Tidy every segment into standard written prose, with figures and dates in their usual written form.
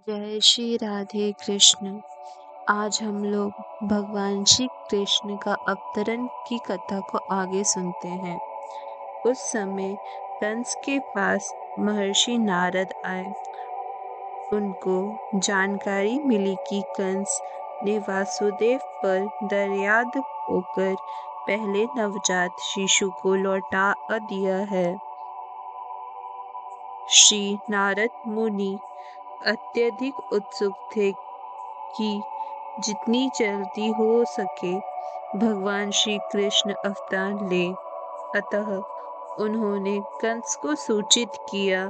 जय श्री राधे कृष्ण। आज हम लोग भगवान श्री कृष्ण का अवतरण की कथा को आगे सुनते हैं। उस समय कंस के पास महर्षि नारद आए। उनको जानकारी मिली कि कंस ने वासुदेव पर दर्याद होकर पहले नवजात शिशु को लौटा दिया है। श्री नारद मुनि अत्यधिक उत्सुक थे कि जितनी जल्दी हो सके भगवान श्री कृष्ण अवतार ले। अतः उन्होंने कंस को सूचित किया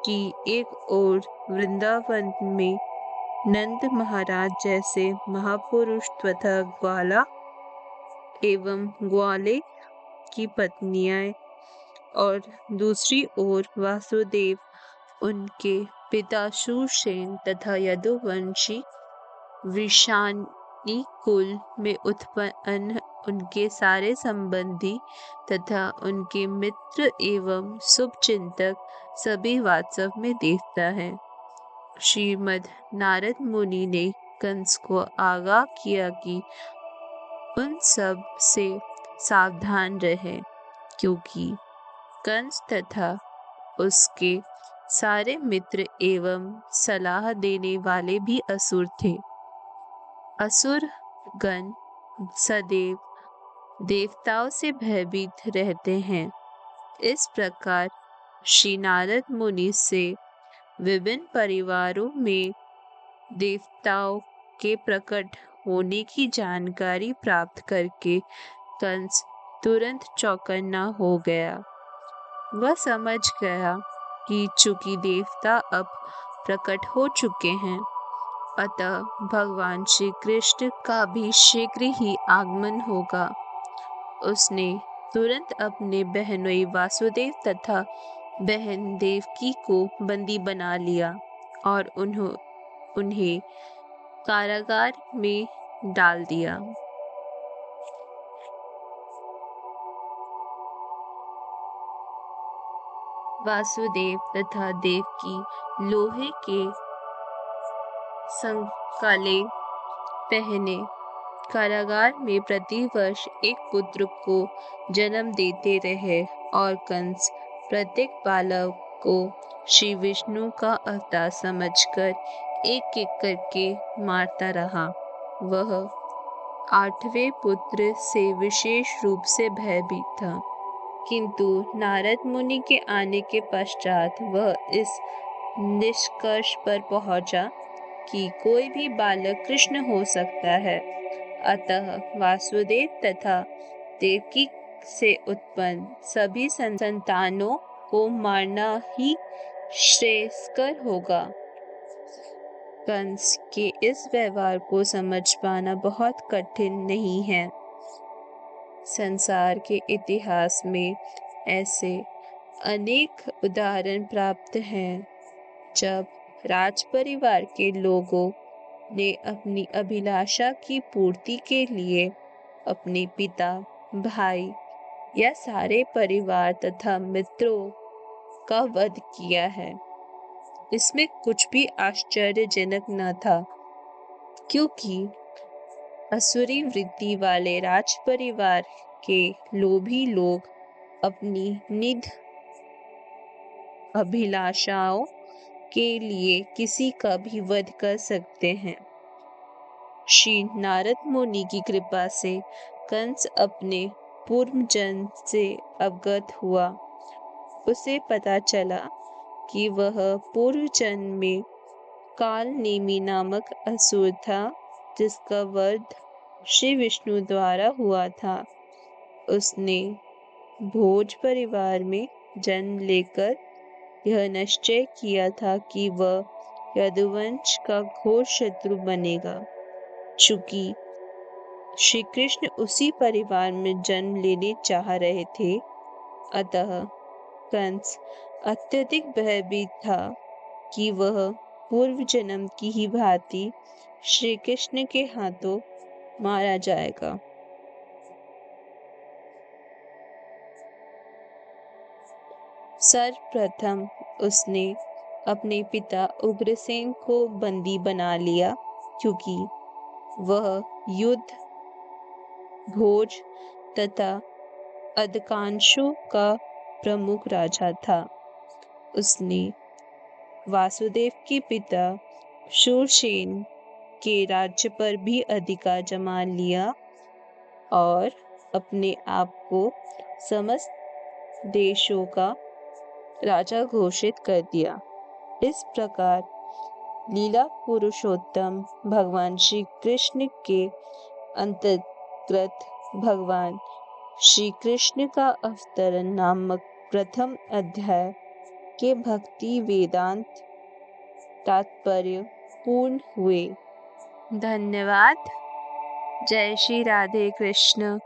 कि एक ओर वृंदावन में नंद महाराज जैसे महापुरुष तथा ग्वाला एवं ग्वाले की पत्नियां और दूसरी ओर वासुदेव, उनके पिता शूरसेन तथा यदुवंशी वृषाणी कुल में उत्पन्न उनके सारे संबंधी तथा उनके मित्र एवं शुभचिंतक सभी वास्तव में देखता है। श्रीमद् नारद मुनि ने कंस को आगाह किया कि उन सब से सावधान रहे, क्योंकि कंस तथा उसके सारे मित्र एवं सलाह देने वाले भी असुर थे। असुर गण सदैव देवताओं से भयभीत रहते हैं। इस प्रकार श्री नारद मुनि से विभिन्न परिवारों में देवताओं के प्रकट होने की जानकारी प्राप्त करके कंस तुरंत चौकन्ना हो गया। वह समझ गया कि चूंकि देवता अब प्रकट हो चुके हैं, अतः भगवान श्री कृष्ण का भी शीघ्र ही आगमन होगा। उसने तुरंत अपने बहनोई वासुदेव तथा बहन देवकी को बंदी बना लिया और उन्हें कारागार में डाल दिया। वासुदेव तथा देवकी लोहे के संकाले पहने कारागार में प्रतिवर्ष एक पुत्र को जन्म देते रहे और कंस प्रत्येक बालक को श्री विष्णु का अवतार समझकर एक एक करके मारता रहा। वह 8वें पुत्र से विशेष रूप से भयभीत था, किंतु नारद मुनि के आने के पश्चात वह इस निष्कर्ष पर पहुंचा कि कोई भी बालक कृष्ण हो सकता है। अतः वासुदेव तथा देवकी से उत्पन्न सभी संतानों को मारना ही श्रेयस्कर होगा। कंस के इस व्यवहार को समझ पाना बहुत कठिन नहीं है। संसार के इतिहास में ऐसे अनेक उदाहरण प्राप्त हैं जब राज परिवार के लोगों ने अपनी अभिलाषा की पूर्ति के लिए अपने पिता, भाई या सारे परिवार तथा मित्रों का वध किया है। इसमें कुछ भी आश्चर्यजनक न था, क्योंकि असुरी वृत्ति वाले राज परिवार के लोभी लोग अपनी निध अभिलाषाओं के लिए किसी का भी वध कर सकते हैं। श्री नारद मुनि की कृपा से कंस अपने पूर्व जन्म से अवगत हुआ। उसे पता चला कि वह पूर्व जन्म में काल नेमि नामक असुर था, जिसका वध श्री विष्णु द्वारा हुआ था। उसने भोज परिवार में जन्म लेकर यह निश्चय किया था कि वह यदुवंश का घोर शत्रु बनेगा। चूंकि श्री कृष्ण उसी परिवार में जन्म लेने चाह रहे थे, अतः कंस अत्यधिक भयभीत था कि वह पूर्व जन्म की ही भांति श्री कृष्ण के हाथों मारा जाएगा। सर्वप्रथम उसने अपने पिता उग्रसेन को बंदी बना लिया, क्योंकि वह युद्ध, भोज तथा अधिकांशों का प्रमुख राजा था। उसने वासुदेव के पिता शूरसेन के राज्य पर भी अधिकार जमा लिया और अपने आप को समस्त देशों का राजा घोषित कर दिया। इस प्रकार लीला पुरुषोत्तम भगवान श्री कृष्ण के अंतर्गत भगवान श्री कृष्ण का अवतरण नामक प्रथम अध्याय के भक्ति वेदांत तात्पर्य पूर्ण हुए। धन्यवाद। जय श्री राधे कृष्ण।